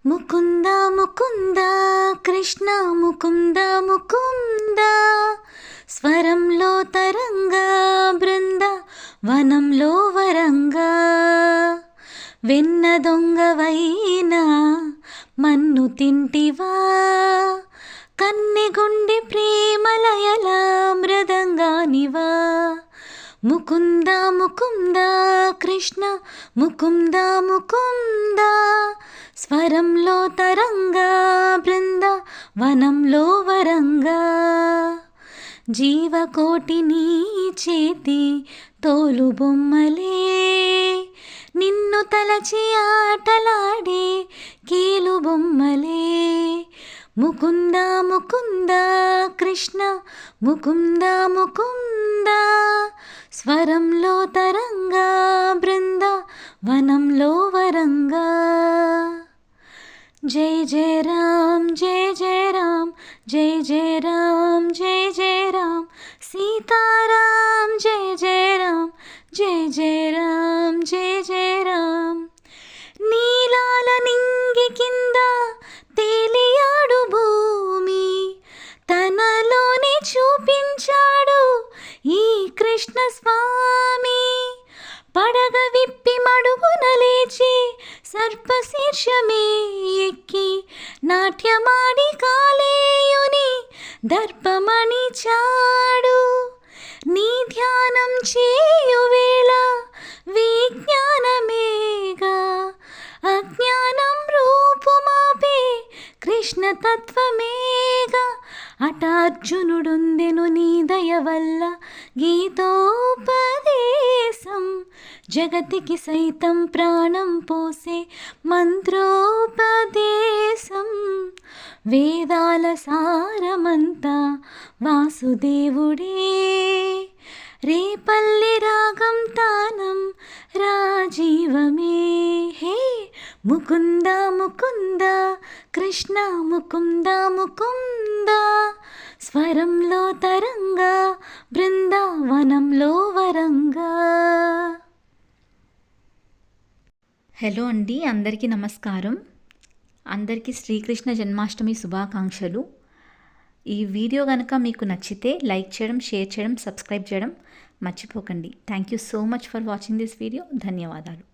ముకుంద ముకుంద కృష్ణ ముకుంద ముకుంద స్వరంలో తరంగా బృంద వనంలో వరంగా వెన్న దొంగవైనా మన్ను తింటివా కన్నెగుండె ప్రేమలయల మృదంగానివా ముకుంద ముకుంద కృష్ణ ముకుంద ముకుంద స్వరంలో తరంగా బృంద వనంలో వరంగా జీవకోటి నీ చేతి తోలు బొమ్మలే నిన్ను తలచి ఆటలాడే కీలు బొమ్మలే ముకుంద ముకుంద కృష్ణ ముకుంద ముకుంద స్వరంలో తరంగా బృంద వనంలో వరంగా జై జయ రామ్ జయ జయ రామ్ జయ జయ రామ్ జయ జయ రామ్ సీతారాం జయ జయ రామ్ జయ జయ రామ్ జయ జయ రామ్ నీలాల నింగి కింద తేలియాడు భూమి తనలోనే చూపించాడు ఈ కృష్ణ స్వామి పడగ విప్పి మడుగున లేచి సర్పశీర్షమే ఎక్కి నాట్యమాడి కాలేయుని దర్పమణి చాడు నీ ధ్యానం చేయువేళ విజ్ఞానమేగా అజ్ఞానం రూపుమాపే కృష్ణ తత్వమేగా అటార్జునుడుందెను నీ దయ వల్ల గీతోపదేశం జగతికి సైతం ప్రాణం పోసే మంత్రోపదేశం వేదాల సారమంతా వాసుదేవుడే రేపల్లి రాగం తానం రాజీవమే హే ముకుంద ముకుంద కృష్ణ ముకుంద ముకుంద స్వరంలో తరంగా బృందావనంలో వరంగా. హలో అండి, అందరికీ నమస్కారం. అందరికీ శ్రీకృష్ణ జన్మాష్టమి శుభాకాంక్షలు. ఈ వీడియో కనుక మీకు నచ్చితే లైక్ చేయడం, షేర్ చేయడం, సబ్స్క్రైబ్ చేయడం మర్చిపోకండి. Thank you so much for watching this video. ధన్యవాదాలు.